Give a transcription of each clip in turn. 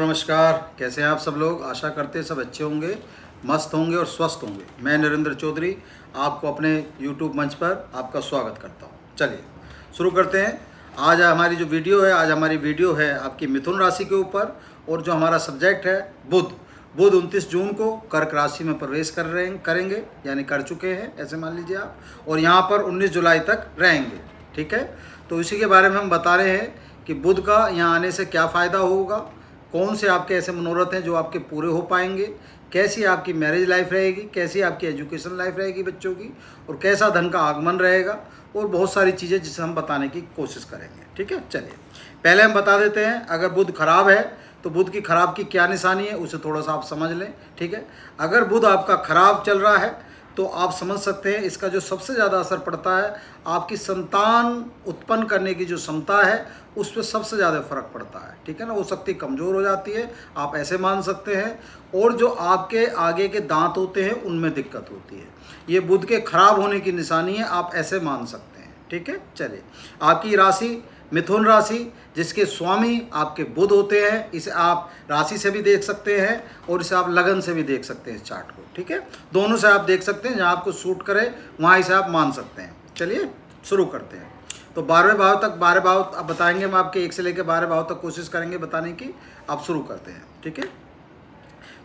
नमस्कार, कैसे हैं आप सब लोग। आशा करते हैं सब अच्छे होंगे, मस्त होंगे और स्वस्थ होंगे। मैं नरेंद्र चौधरी आपको अपने YouTube मंच पर आपका स्वागत करता हूं। चलिए शुरू करते हैं। आज हमारी वीडियो है आपकी मिथुन राशि के ऊपर, और जो हमारा सब्जेक्ट है बुध 29 जून को कर्क राशि में प्रवेश करेंगे, यानी कर चुके हैं ऐसे मान लीजिए आप, और यहाँ पर 19 जुलाई तक रहेंगे। ठीक है, तो इसी के बारे में हम बता रहे हैं कि बुध का यहाँ आने से क्या फ़ायदा होगा, कौन से आपके ऐसे मनोरथ हैं जो आपके पूरे हो पाएंगे, कैसी आपकी मैरिज लाइफ रहेगी, कैसी आपकी एजुकेशन लाइफ रहेगी बच्चों की, और कैसा धन का आगमन रहेगा, और बहुत सारी चीज़ें जिसे हम बताने की कोशिश करेंगे। ठीक है, चलिए पहले हम बता देते हैं अगर बुध खराब है तो बुध की खराब की क्या निशानी है उसे थोड़ा सा आप समझ लें। ठीक है, अगर बुध आपका खराब चल रहा है तो आप समझ सकते हैं इसका जो सबसे ज़्यादा असर पड़ता है आपकी संतान उत्पन्न करने की जो क्षमता है उस पर सबसे ज़्यादा फर्क पड़ता है। ठीक है ना, वो शक्ति कमज़ोर हो जाती है, आप ऐसे मान सकते हैं। और जो आपके आगे के दांत होते हैं उनमें दिक्कत होती है, ये बुध के खराब होने की निशानी है, आप ऐसे मान सकते हैं। ठीक है, चलिए आपकी राशि मिथुन राशि जिसके स्वामी आपके बुध होते हैं, इसे आप राशि से भी देख सकते हैं और इसे आप लगन से भी देख सकते हैं इस चार्ट को। ठीक है, दोनों से आप देख सकते हैं, जहाँ आपको सूट करे वहाँ इसे आप मान सकते हैं। चलिए शुरू करते हैं। तो 12वें भाव अब बताएंगे हम आपके 1 से लेकर 12 भाव तक कोशिश करेंगे बताने की। आप शुरू करते हैं। ठीक है,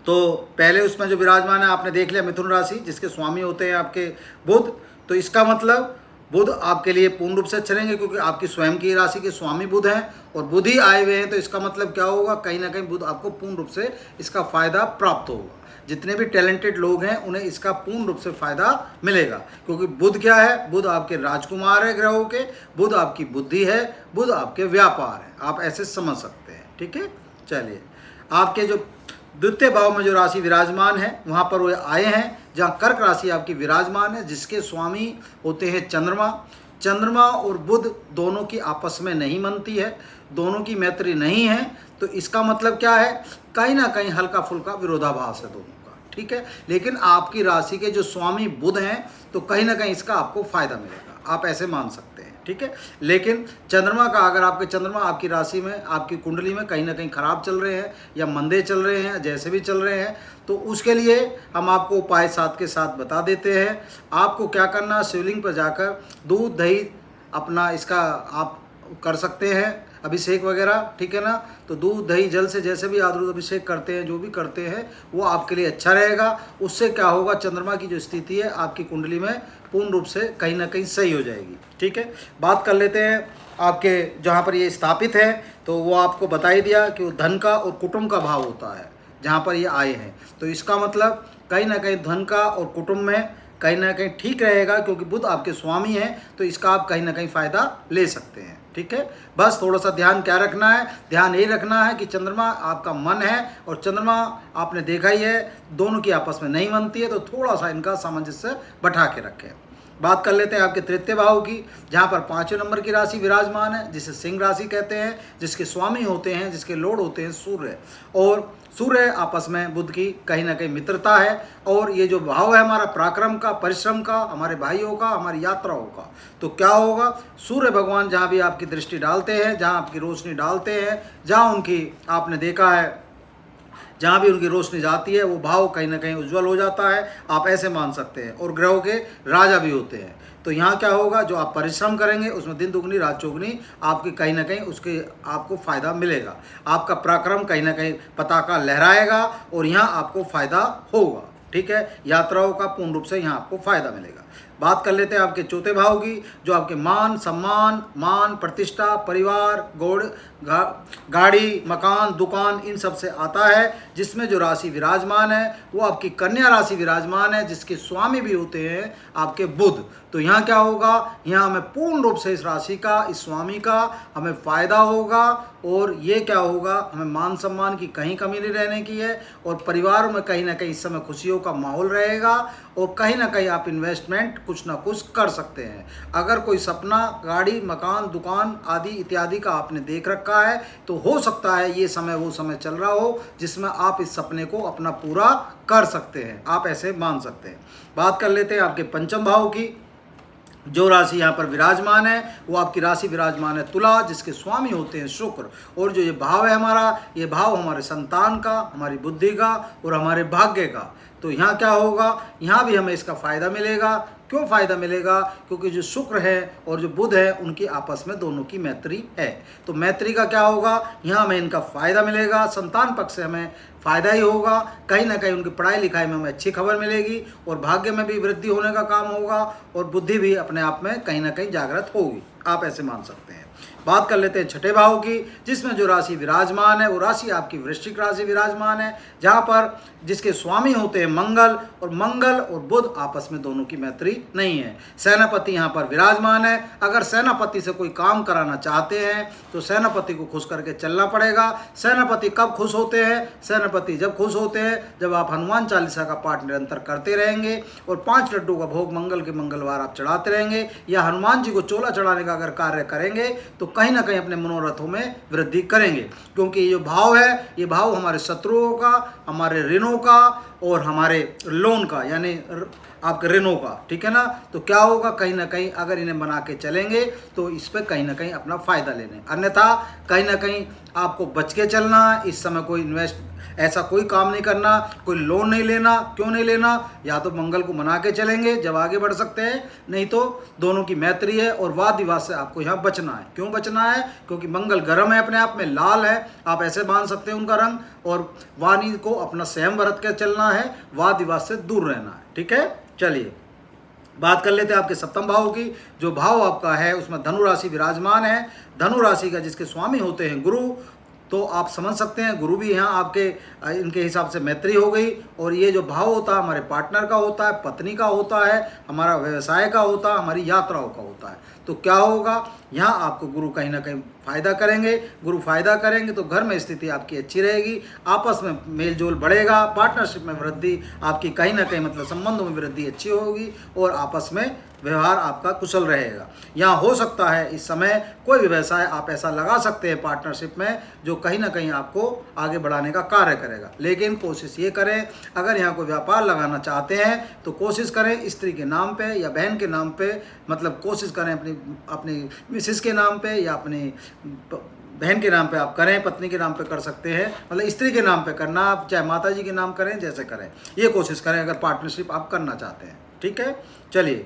तो पहले उसमें जो विराजमान है आपने देख लिया मिथुन राशि जिसके स्वामी होते हैं आपके बुध। तो इसका मतलब बुध आपके लिए पूर्ण रूप से अच्छे रहेंगे क्योंकि आपकी स्वयं की राशि के स्वामी बुध हैं और बुध ही आए हुए हैं। तो इसका मतलब क्या होगा, कहीं ना कहीं बुध आपको पूर्ण रूप से इसका फ़ायदा प्राप्त होगा। जितने भी टैलेंटेड लोग हैं उन्हें इसका पूर्ण रूप से फ़ायदा मिलेगा, क्योंकि बुध क्या है, बुध आपके राजकुमार है ग्रहों के, बुध आपकी बुद्धि है, बुध आपके व्यापार है, आप ऐसे समझ सकते हैं। ठीक है, चलिए आपके जो द्वितीय भाव में जो राशि विराजमान है वहाँ पर वो आए हैं जहाँ कर्क राशि आपकी विराजमान है जिसके स्वामी होते हैं चंद्रमा। चंद्रमा और बुध दोनों की आपस में नहीं बनती है, दोनों की मैत्री नहीं है। तो इसका मतलब क्या है, कहीं ना कहीं हल्का फुल्का विरोधाभास है दोनों का। ठीक है, लेकिन आपकी राशि के जो स्वामी बुध हैं तो कहीं ना कहीं इसका आपको फायदा मिलेगा, आप ऐसे मान सकते हैं। ठीक है, लेकिन चंद्रमा का अगर आपके चंद्रमा आपकी राशि में आपकी कुंडली में कहीं ना कहीं खराब चल रहे हैं या मंदे चल रहे हैं, जैसे भी चल रहे हैं, तो उसके लिए हम आपको उपाय साथ के साथ बता देते हैं। आपको क्या करना, शिवलिंग पर जाकर दूध दही अपना इसका आप कर सकते हैं अभिषेक वगैरह। ठीक है ना, तो दूध दही जल से जैसे भी आप अभिषेक करते हैं, जो भी करते हैं वो आपके लिए अच्छा रहेगा। उससे क्या होगा, चंद्रमा की जो स्थिति है आपकी कुंडली में पूर्ण रूप से कहीं ना कहीं सही हो जाएगी। ठीक है, बात कर लेते हैं आपके जहाँ पर ये स्थापित है। तो वो आपको बता ही दिया कि वो धन का और कुटुंब का भाव होता है जहाँ पर ये आए हैं। तो इसका मतलब कहीं ना कहीं धन का और कुटुंब में कहीं ना कहीं ठीक रहेगा, क्योंकि बुध आपके स्वामी हैं, तो इसका आप कहीं ना कहीं फ़ायदा ले सकते हैं। ठीक है, बस थोड़ा सा ध्यान क्या रखना है, ध्यान यही रखना है कि चंद्रमा आपका मन है और चंद्रमा आपने देखा ही है दोनों की आपस में नहीं बनती है, तो थोड़ा सा इनका सामंजस्य बैठा के रखें। बात कर लेते हैं आपके तृतीय भाव की, जहाँ पर 5वें नंबर की राशि विराजमान है जिसे सिंह राशि कहते हैं, जिसके स्वामी होते हैं, जिसके लॉर्ड होते हैं सूर्य। और सूर्य आपस में बुध की कहीं ना कहीं मित्रता है, और ये जो भाव है हमारा पराक्रम का, परिश्रम का, हमारे भाइयों का, हमारी यात्राओं का। तो क्या होगा, सूर्य भगवान जहाँ भी आपकी दृष्टि डालते हैं, जहाँ आपकी रोशनी डालते हैं, जहाँ उनकी आपने देखा है जहाँ भी उनकी रोशनी जाती है वो भाव कहीं ना कहीं उज्जवल हो जाता है, आप ऐसे मान सकते हैं। और ग्रहों के राजा भी होते हैं। तो यहाँ क्या होगा, जो आप परिश्रम करेंगे उसमें दिन दुगनी रात चौगुनी आपकी कहीं ना कहीं उसके आपको फ़ायदा मिलेगा। आपका पराक्रम कहीं ना कहीं पताका लहराएगा और यहाँ आपको फ़ायदा होगा। ठीक है, यात्राओं का पूर्ण रूप से यहाँ आपको फ़ायदा मिलेगा। बात कर लेते हैं आपके चौथे भाव की, जो आपके मान सम्मान, मान प्रतिष्ठा, परिवार, गाड़ी, मकान, दुकान, इन सब से आता है, जिसमें जो राशि विराजमान है वो आपकी कन्या राशि विराजमान है जिसके स्वामी भी होते हैं आपके बुध। तो यहाँ क्या होगा, यहाँ हमें पूर्ण रूप से इस राशि का, इस स्वामी का हमें फ़ायदा होगा। और ये क्या होगा, हमें मान सम्मान की कहीं कमी नहीं रहने की है, और परिवार में कहीं ना कहीं इस समय खुशियों का माहौल रहेगा, और कहीं ना कहीं आप इन्वेस्टमेंट कुछ ना कुछ कर सकते हैं। अगर कोई सपना गाड़ी, मकान, दुकान आदि इत्यादि का आपने देख रखा है तो हो सकता है ये समय वो समय चल रहा हो जिसमें आप इस सपने को अपना पूरा कर सकते हैं, आप ऐसे मान सकते हैं। बात कर लेते हैं आपके पंचम भाव की, जो राशि यहाँ पर विराजमान है वो आपकी राशि विराजमान है तुला, जिसके स्वामी होते हैं शुक्र। और जो ये भाव है हमारा, ये भाव हमारे संतान का, हमारी बुद्धि का और हमारे भाग्य का। तो यहाँ क्या होगा, यहाँ भी हमें इसका फायदा मिलेगा। क्यों फायदा मिलेगा? क्योंकि जो शुक्र है और जो बुध है उनकी आपस में दोनों की मैत्री है। तो मैत्री का क्या होगा, यहाँ हमें इनका फायदा मिलेगा। संतान पक्ष से हमें फायदा ही होगा, कहीं ना कहीं उनकी पढ़ाई लिखाई में हमें अच्छी खबर मिलेगी और भाग्य में भी वृद्धि होने का काम होगा और बुद्धि भी अपने आप में कहीं ना कहीं जागृत होगी। आप ऐसे मान सकते हैं। बात कर लेते हैं छठे भाव की, जिसमें जो राशि विराजमान है वो राशि आपकी वृश्चिक राशि विराजमान है, जहाँ पर जिसके स्वामी होते हैं मंगल, और मंगल और बुध आपस में दोनों की मैत्री नहीं है। सेनापति यहाँ पर विराजमान है। अगर सेनापति से कोई काम कराना चाहते हैं तो सेनापति को खुश करके चलना पड़ेगा। सेनापति कब खुश होते हैं? सेनापति जब खुश होते हैं जब आप हनुमान चालीसा का पाठ निरंतर करते रहेंगे और 5 लड्डू का भोग मंगल के मंगलवार आप चढ़ाते रहेंगे, या हनुमान जी को चोला चढ़ाने का अगर कार्य करेंगे तो कहीं ना कहीं अपने मनोरथों में वृद्धि करेंगे। क्योंकि ये जो भाव है, ये भाव हमारे शत्रुओं का, हमारे ऋणों का और हमारे लोन का, यानी आपके ऋणों का, ठीक है ना। तो क्या होगा, कहीं ना कहीं अगर इन्हें बना के चलेंगे तो इस पर कहीं ना कहीं अपना फायदा लेने, अन्यथा कहीं ना कहीं आपको बच के चलना है। इस समय कोई इन्वेस्ट, ऐसा कोई काम नहीं करना, कोई लोन नहीं लेना। क्यों नहीं लेना? या तो मंगल को मना के चलेंगे जब आगे बढ़ सकते हैं, नहीं तो दोनों की मैत्री है और वाद विवाद से आपको यहाँ बचना है। क्यों बचना है? क्योंकि मंगल गर्म है, अपने आप में लाल है, आप ऐसे मान सकते हैं उनका रंग, और वाणी को अपना संयम बरत के चलना है, वाद विवाद से दूर रहना है। ठीक है, चलिए बात कर लेते हैं आपके सप्तम भाव की। जो भाव आपका है उसमें धनु राशि विराजमान है। धनु राशि का जिसके स्वामी होते हैं गुरु, तो आप समझ सकते हैं गुरु भी यहाँ आपके इनके हिसाब से मैत्री हो गई। और ये जो भाव होता है हमारे पार्टनर का होता है, पत्नी का होता है, हमारा व्यवसाय का होता है, हमारी यात्राओं का होता है। तो क्या होगा, यहाँ आपको गुरु कहीं ना कहीं फायदा करेंगे। गुरु फायदा करेंगे तो घर में स्थिति आपकी अच्छी रहेगी, आपस में मेल जोल बढ़ेगा, पार्टनरशिप में वृद्धि आपकी कहीं ना कहीं मतलब संबंधों में वृद्धि अच्छी होगी और आपस में व्यवहार आपका कुशल रहेगा। यहाँ हो सकता है इस समय कोई भी व्यवसाय आप ऐसा लगा सकते हैं पार्टनरशिप में जो कहीं ना कहीं आपको आगे बढ़ाने का कार्य करेगा। लेकिन कोशिश ये करें, अगर यहाँ कोई व्यापार लगाना चाहते हैं तो कोशिश करें स्त्री के नाम पे या बहन के नाम पे, मतलब कोशिश करें अपनी मिसेस के नाम पे या अपनी बहन के नाम पे आप करें, पत्नी के नाम पे कर सकते हैं, मतलब स्त्री के नाम पे करना, आप चाहे माता जी के नाम करें, जैसे करें ये कोशिश करें अगर पार्टनरशिप आप करना चाहते हैं। ठीक है, चलिए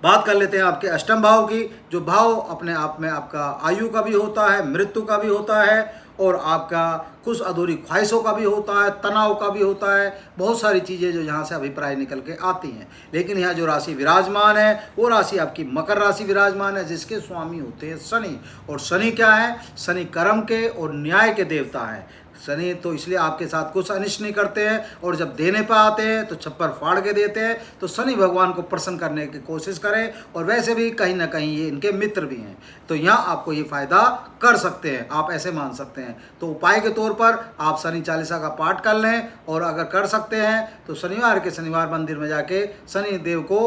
बात कर लेते हैं आपके अष्टम भाव की। जो भाव अपने आप में आपका आयु का भी होता है, मृत्यु का भी होता है और आपका कुछ अधूरी ख्वाहिशों का भी होता है, तनाव का भी होता है, बहुत सारी चीज़ें जो यहाँ से अभिप्राय निकल के आती हैं। लेकिन यहाँ जो राशि विराजमान है वो राशि आपकी मकर राशि विराजमान है, जिसके स्वामी होते हैं शनि। और शनि क्या है? शनि कर्म के और न्याय के देवता हैं। शनि तो इसलिए आपके साथ कुछ अनिष्ट नहीं करते हैं और जब देने पर आते हैं तो छप्पर फाड़ के देते हैं। तो शनि भगवान को प्रसन्न करने की कोशिश करें, और वैसे भी कहीं ना कहीं ये इनके मित्र भी हैं, तो यहाँ आपको ये फायदा कर सकते हैं, आप ऐसे मान सकते हैं। तो उपाय के तौर पर आप शनि चालीसा का पाठ कर लें, और अगर कर सकते हैं तो शनिवार के शनिवार मंदिर में जाके शनि देव को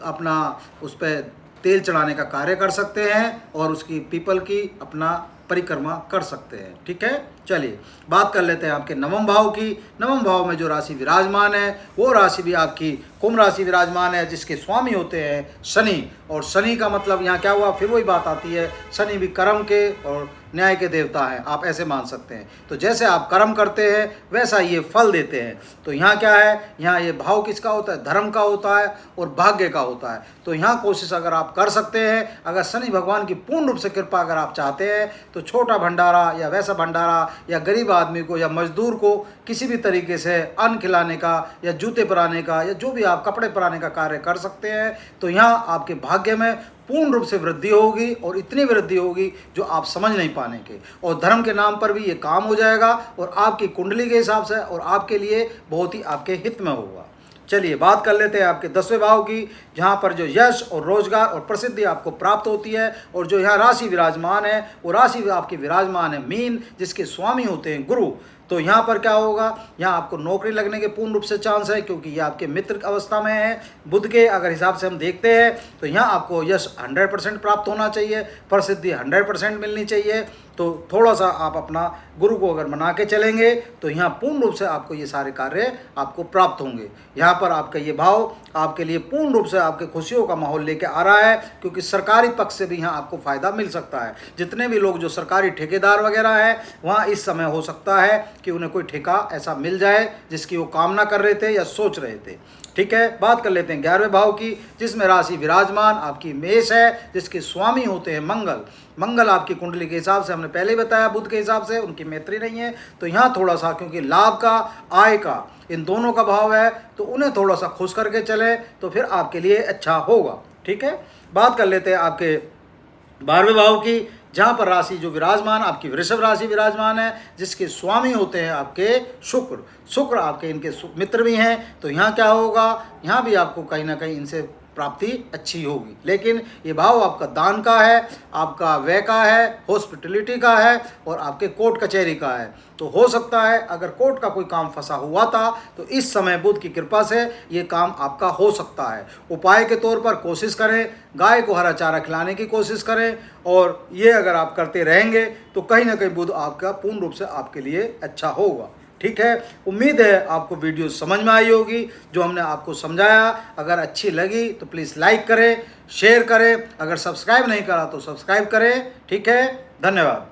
अपना उस पर तेल चढ़ाने का कार्य कर सकते हैं और उसकी पीपल की अपना परिक्रमा कर सकते हैं। ठीक है, चलिए बात कर लेते हैं आपके नवम भाव की। नवम भाव में जो राशि विराजमान है वो राशि भी आपकी कुंभ राशि विराजमान है, जिसके स्वामी होते हैं शनि। और शनि का मतलब यहाँ क्या हुआ, फिर वही बात आती है, शनि भी कर्म के और न्याय के देवता हैं, आप ऐसे मान सकते हैं। तो जैसे आप कर्म करते हैं वैसा ये फल देते हैं। तो यहाँ क्या है, यहाँ ये भाव किसका होता है? धर्म का होता है और भाग्य का होता है। तो यहाँ कोशिश अगर आप कर सकते हैं, अगर शनि भगवान की पूर्ण रूप से कृपा अगर आप चाहते हैं तो छोटा भंडारा या वैसा भंडारा या गरीब आदमी को या मजदूर को किसी भी तरीके से अन्न खिलाने का या जूते पहनाने का या जो भी आप कपड़े पहनाने का कार्य कर सकते हैं। तो यहाँ आपके भाग्य में पूर्ण रूप से वृद्धि होगी, और इतनी वृद्धि होगी जो आप समझ नहीं पाने के। और धर्म के नाम पर भी ये काम हो जाएगा और आपकी कुंडली के हिसाब से और आपके लिए बहुत ही आपके हित में होगा। चलिए बात कर लेते हैं आपके 10वें भाव की, जहाँ पर जो यश और रोजगार और प्रसिद्धि आपको प्राप्त होती है। और जो यहाँ राशि विराजमान है वो राशि आपकी विराजमान है मीन, जिसके स्वामी होते हैं गुरु। तो यहाँ पर क्या होगा, यहाँ आपको नौकरी लगने के पूर्ण रूप से चांस है, क्योंकि ये आपके मित्र अवस्था में है। बुध के अगर हिसाब से हम देखते हैं तो यहाँ आपको यश 100% प्राप्त होना चाहिए, प्रसिद्धि 100% मिलनी चाहिए। तो थोड़ा सा आप अपना गुरु को अगर मना के चलेंगे तो यहाँ पूर्ण रूप से आपको ये सारे कार्य आपको प्राप्त होंगे। यहाँ पर आपका ये भाव आपके लिए पूर्ण रूप से आपके खुशियों का माहौल लेके आ रहा है, क्योंकि सरकारी पक्ष से भी यहाँ आपको फ़ायदा मिल सकता है। जितने भी लोग जो सरकारी ठेकेदार वगैरह है, वहाँ इस समय हो सकता है कि उन्हें कोई ठेका ऐसा मिल जाए जिसकी वो कामना कर रहे थे या सोच रहे थे। ठीक है, बात कर लेते हैं 11वें भाव की, जिसमें राशि विराजमान आपकी मेष है, जिसके स्वामी होते हैं मंगल। मंगल आपकी कुंडली के हिसाब से हमने पहले ही बताया, बुध के हिसाब से उनकी मैत्री नहीं है, तो यहाँ थोड़ा सा क्योंकि लाभ का आय का इन दोनों का भाव है, तो उन्हें थोड़ा सा खुश करके चले तो फिर आपके लिए अच्छा होगा। ठीक है, बात कर लेते हैं आपके 12वें भाव की, जहाँ पर राशि जो विराजमान आपकी वृषभ राशि विराजमान है, जिसके स्वामी होते हैं आपके शुक्र। शुक्र आपके इनके मित्र भी हैं, तो यहाँ क्या होगा, यहाँ भी आपको कहीं ना कहीं इनसे प्राप्ति अच्छी होगी। लेकिन ये भाव आपका दान का है, आपका व्यय का है, हॉस्पिटलिटी का है और आपके कोर्ट कचहरी का है। तो हो सकता है अगर कोर्ट का कोई काम फंसा हुआ था तो इस समय बुध की कृपा से ये काम आपका हो सकता है। उपाय के तौर पर कोशिश करें, गाय को हरा चारा खिलाने की कोशिश करें, और ये अगर आप करते रहेंगे तो कहीं ना कहीं बुध आपका पूर्ण रूप से आपके लिए अच्छा होगा। ठीक है, उम्मीद है आपको वीडियो समझ में आई होगी जो हमने आपको समझाया। अगर अच्छी लगी तो प्लीज़ लाइक करें, शेयर करें, अगर सब्सक्राइब नहीं करा तो सब्सक्राइब करें। ठीक है, धन्यवाद।